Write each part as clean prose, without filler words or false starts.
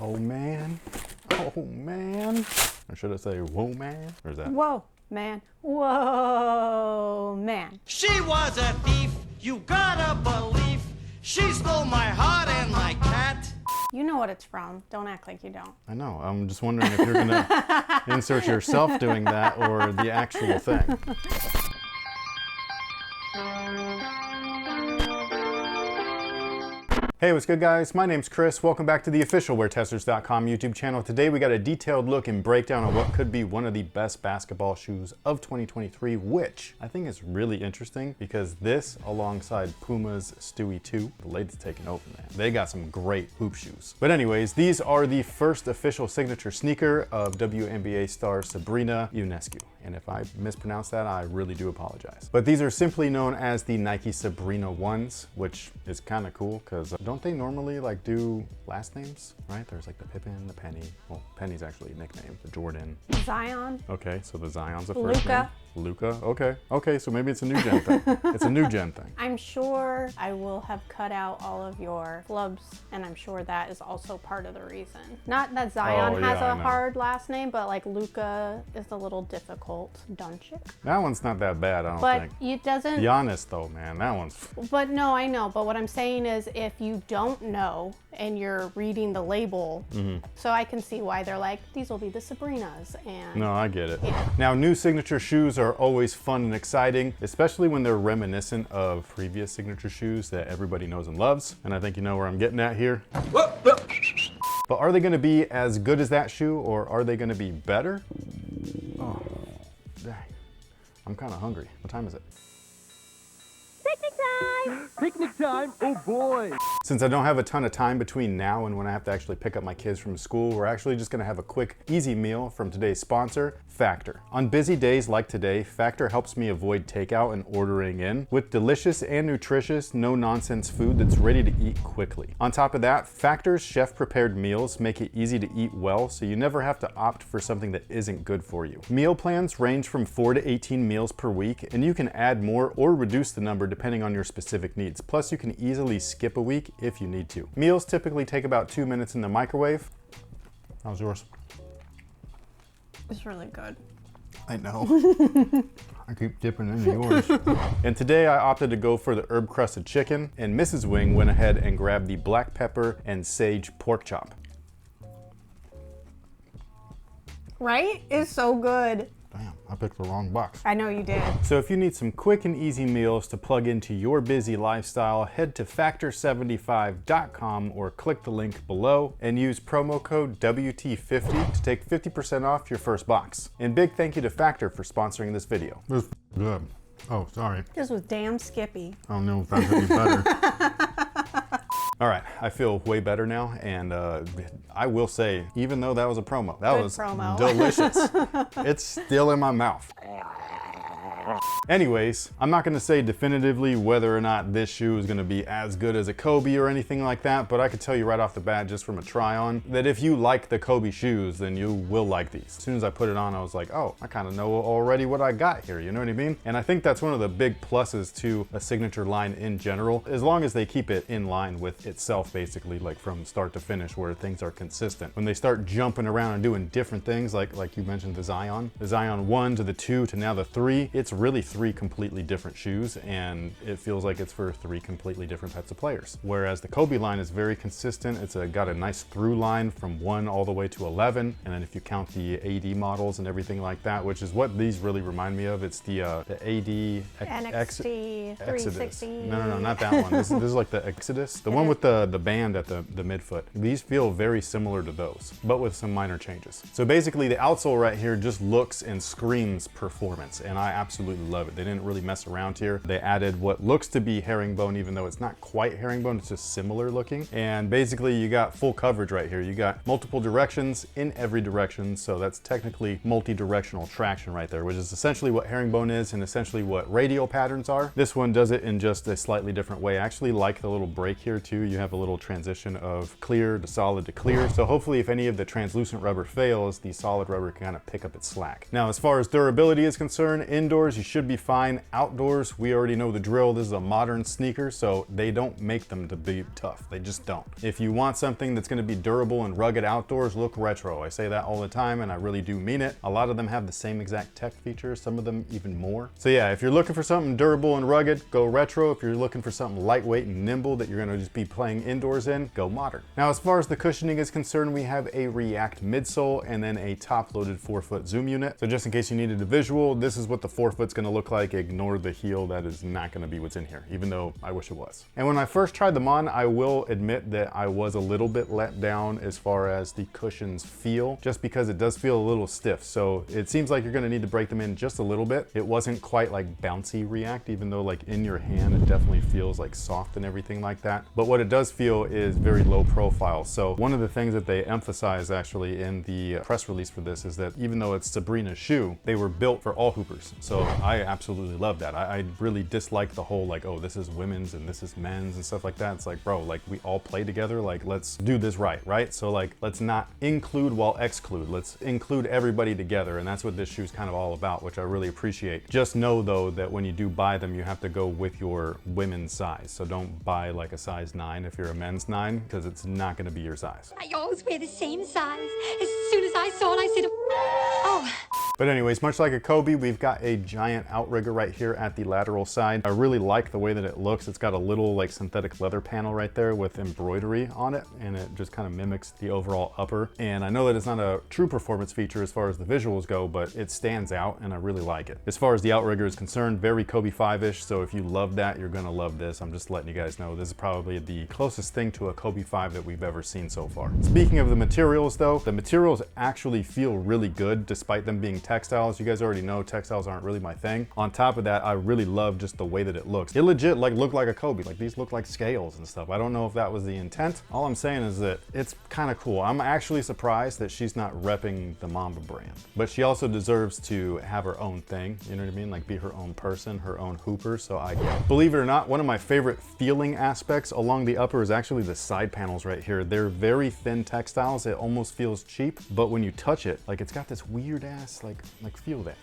Oh man. Oh man. Or should I say, whoa man? Or is that? Whoa, man. Whoa, man. She was a thief, you gotta believe. She stole my heart and my cat. You know what it's from. Don't act like you don't. I know. I'm just wondering if you're gonna insert yourself doing that or the actual thing. Hey, what's good guys? My name's Chris. Welcome back to the official WearTesters.com YouTube channel. Today we got a detailed look and breakdown of what could be one of the best basketball shoes of 2023, which I think is really interesting because this, alongside Puma's Stewie 2, the latest taken over, man. They got some great hoop shoes. But anyways, these are the first official signature sneaker of WNBA star Sabrina Ionescu. And if I mispronounce that, I really do apologize. But these are simply known as the Nike Sabrina ones, which is kind of cool because don't they normally like do last names, right? There's like the Pippen, the Penny. Well, Penny's actually a nickname. The Jordan. Zion. Okay, so the Zion's a first Luka. name. Luka, okay. Okay, so maybe it's a new gen thing. It's a new gen thing. I'm sure I will have cut out all of your flubs, and I'm sure that is also part of the reason. Not that Zion has a hard last name, but like Luka is a little difficult. Doncic. That one's not that bad, I don't think. But it doesn't. Giannis though, man, that one's. But no, I know. But what I'm saying is if you don't know and you're reading the label, so I can see why they're like, these will be the Sabrinas. And No, I get it. Yeah. Now, new signature shoes are always fun and exciting, especially when they're reminiscent of previous signature shoes that everybody knows and loves. And I think you know where I'm getting at here. But are they gonna be as good as that shoe, or are they gonna be better? Oh, dang. I'm kind of hungry. What time is it? picnic time! Picnic time, oh boy! Since I don't have a ton of time between now and when I have to actually pick up my kids from school, we're actually just gonna have a quick, easy meal from today's sponsor, Factor. On busy days like today, Factor helps me avoid takeout and ordering in with delicious and nutritious, no-nonsense food that's ready to eat quickly. On top of that, Factor's chef-prepared meals make it easy to eat well, so you never have to opt for something that isn't good for you. Meal plans range from 4 to 18 meals per week, and you can add more or reduce the number depending on your specific needs. Plus, you can easily skip a week if you need to. Meals typically take about 2 minutes in the microwave. How's yours? It's really good. I know. I keep dipping into yours. And today I opted to go for the herb crusted chicken, and Mrs. Wing went ahead and grabbed the black pepper and sage pork chop. Right? It's so good. Damn, I picked the wrong box. I know you did. So if you need some quick and easy meals to plug into your busy lifestyle, head to factor75.com or click the link below and use promo code WT50 to take 50% off your first box. And big thank you to Factor for sponsoring this video. This is good. Oh, sorry. This was damn Skippy. I don't know if that's any better. All right, I feel way better now, and I will say, even though that was a promo, that was delicious. It's still in my mouth. Anyways, I'm not gonna say definitively whether or not this shoe is gonna be as good as a Kobe or anything like that, but I could tell you right off the bat, just from a try on, that if you like the Kobe shoes, then you will like these. As soon as I put it on, I was like, oh, I kind of know already what I got here, you know what I mean? And I think that's one of the big pluses to a signature line in general, as long as they keep it in line with itself, basically, like from start to finish, where things are consistent. When they start jumping around and doing different things, like you mentioned the Zion 1 to the 2 to now the 3, it's really 3 completely different shoes, and it feels like it's for 3 completely different types of players. Whereas the Kobe line is very consistent. It's got a nice through line from 1 all the way to 11, and then if you count the AD models and everything like that, which is what these really remind me of, it's the AD NXT 360. No, not that one. This is like the Exodus, the one with the band at the midfoot. These feel very similar to those, but with some minor changes. So basically the outsole right here just looks and screams performance, and I absolutely love it. They didn't really mess around here. They added what looks to be herringbone, even though it's not quite herringbone, it's just similar looking. And basically you got full coverage right here. You got multiple directions in every direction, so that's technically multi-directional traction right there, which is essentially what herringbone is and essentially what radial patterns are. This one does it in just a slightly different way. I actually like the little break here too. You have a little transition of clear to solid to clear. So hopefully if any of the translucent rubber fails, the solid rubber can kind of pick up its slack. Now, as far as durability is concerned, indoors, you should should be fine. Outdoors, we already know the drill. This is a modern sneaker, so they don't make them to be tough. They just don't. If you want something that's gonna be durable and rugged outdoors, look retro. I say that all the time, and I really do mean it. A lot of them have the same exact tech features, some of them even more. So yeah, if you're looking for something durable and rugged, go retro. If you're looking for something lightweight and nimble that you're gonna just be playing indoors in, go modern. Now, as far as the cushioning is concerned, we have a React midsole and then a top-loaded 4-foot zoom unit. So just in case you needed a visual, this is what the 4-foot's gonna look like. Ignore the heel, that is not gonna be what's in here, even though I wish it was. And when I first tried them on, I will admit that I was a little bit let down as far as the cushions feel, just because it does feel a little stiff. So it seems like you're gonna need to break them in just a little bit. It wasn't quite like bouncy React, even though like in your hand, it definitely feels like soft and everything like that. But what it does feel is very low profile. So one of the things that they emphasize actually in the press release for this is that even though it's Sabrina's shoe, they were built for all hoopers. So I absolutely love that. I really dislike the whole like, oh, this is women's and this is men's and stuff like that. It's like, bro, like we all play together. Like, let's do this right? So like, let's not include while exclude. Let's include everybody together. And that's what this shoe is kind of all about, which I really appreciate. Just know though, that when you do buy them, you have to go with your women's size. So don't buy like a size 9 if you're a men's 9, because it's not going to be your size. I always wear the same size. As soon as I saw it, I said, oh. But anyways, much like a Kobe, we've got a giant outrigger right here at the lateral side. I really like the way that it looks. It's got a little like synthetic leather panel right there with embroidery on it, and it just kind of mimics the overall upper. And I know that it's not a true performance feature as far as the visuals go, but it stands out and I really like it. As far as the outrigger is concerned, very Kobe 5-ish. So if you love that, you're gonna love this. I'm just letting you guys know this is probably the closest thing to a Kobe 5 that we've ever seen so far. Speaking of the materials though, the materials actually feel really good despite them being textiles. You guys already know textiles aren't really my thing. On top of that, I really love just the way that it looks. It legit like looked like a Kobe. Like these look like scales and stuff. I don't know if that was the intent. All I'm saying is that it's kind of cool. I'm actually surprised that she's not repping the Mamba brand, but she also deserves to have her own thing. You know what I mean? Like be her own person, her own hooper. So I get it. Believe it or not, one of my favorite feeling aspects along the upper is actually the side panels right here. They're very thin textiles. It almost feels cheap, but when you touch it, like it's got this weird ass like feel that.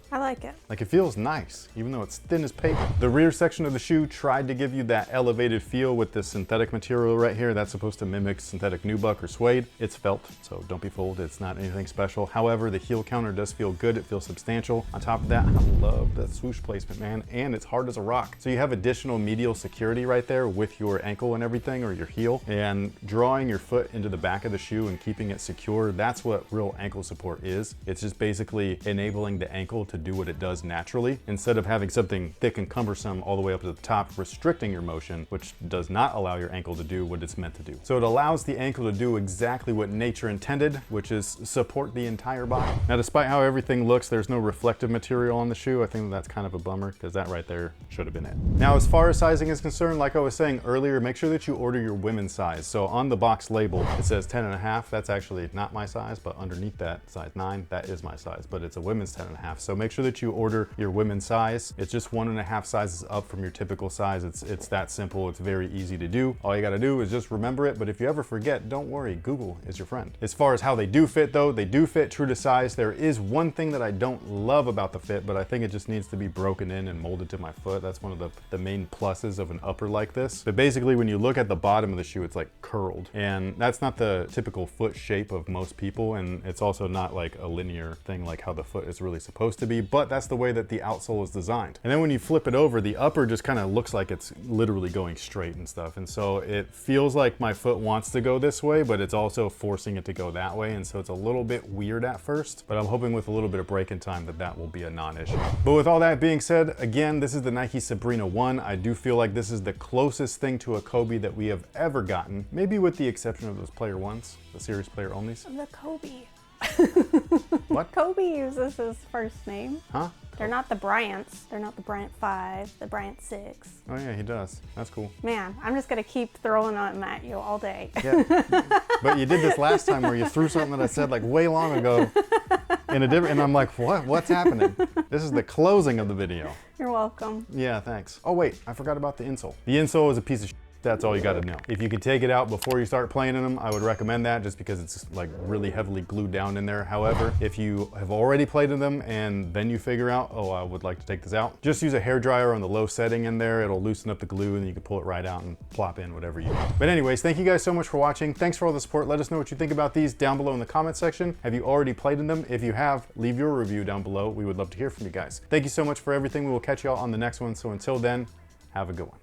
I like it. Like it feels nice, even though it's thin as paper. The rear section of the shoe tried to give you that elevated feel with this synthetic material right here. That's supposed to mimic synthetic nubuck or suede. It's felt, so don't be fooled. It's not anything special. However, the heel counter does feel good. It feels substantial. On top of that, I love the swoosh placement, man, and it's hard as a rock. So you have additional medial security right there with your ankle and everything, or your heel, and drawing your foot into the back of the shoe and keeping it secure. That's what real ankle support is. It's just basically enabling the ankle to do what it does naturally, instead of having something thick and cumbersome all the way up to the top, restricting your motion, which does not allow your ankle to do what it's meant to do. So it allows the ankle to do exactly what nature intended, which is support the entire body. Now, despite how everything looks, there's no reflective material on the shoe. I think that's kind of a bummer, because that right there should have been it. Now, as far as sizing is concerned, like I was saying earlier, make sure that you order your women's size. So on the box label, it says 10.5. That's actually not my size, but underneath that, size 9, that is my size, but it's a women's 10.5. So make sure that you order your women's size. It's just 1.5 sizes up from your typical size. It's that simple. It's very easy to do. All you gotta do is just remember it, but if you ever forget, don't worry, Google is your friend. As far as how they do fit though, they do fit true to size. There is one thing that I don't love about the fit, but I think it just needs to be broken in and molded to my foot. That's one of the main pluses of an upper like this. But basically, when you look at the bottom of the shoe, it's like curled, and that's not the typical foot shape of most people, and it's also not like a linear thing like how the foot is really supposed to be, but that's the way that the outsole is designed. And then when you flip it over, the upper just kind of looks like it's literally going straight and stuff. And so it feels like my foot wants to go this way, but it's also forcing it to go that way. And so it's a little bit weird at first, but I'm hoping with a little bit of break-in time that will be a non-issue. But with all that being said, again, this is the Nike Sabrina 1. I do feel like this is the closest thing to a Kobe that we have ever gotten, maybe with the exception of those player ones, the series player onlys. The Kobe. What? Kobe uses his first name. Huh? They're not the Bryants. They're not the Bryant 5, the Bryant 6. Oh yeah, he does. That's cool. Man, I'm just gonna keep throwing them at you all day. Yeah. But you did this last time where you threw something that I said like way long ago in a different, and I'm like, what's happening? This is the closing of the video. You're welcome. Yeah, thanks. Oh wait, I forgot about the insole. The insole is a piece of shit. That's all you gotta know. If you can take it out before you start playing in them, I would recommend that just because it's like really heavily glued down in there. However, if you have already played in them and then you figure out, oh, I would like to take this out, just use a hairdryer on the low setting in there. It'll loosen up the glue and you can pull it right out and plop in whatever you want. But anyways, thank you guys so much for watching. Thanks for all the support. Let us know what you think about these down below in the comment section. Have you already played in them? If you have, leave your review down below. We would love to hear from you guys. Thank you so much for everything. We will catch y'all on the next one. So until then, have a good one.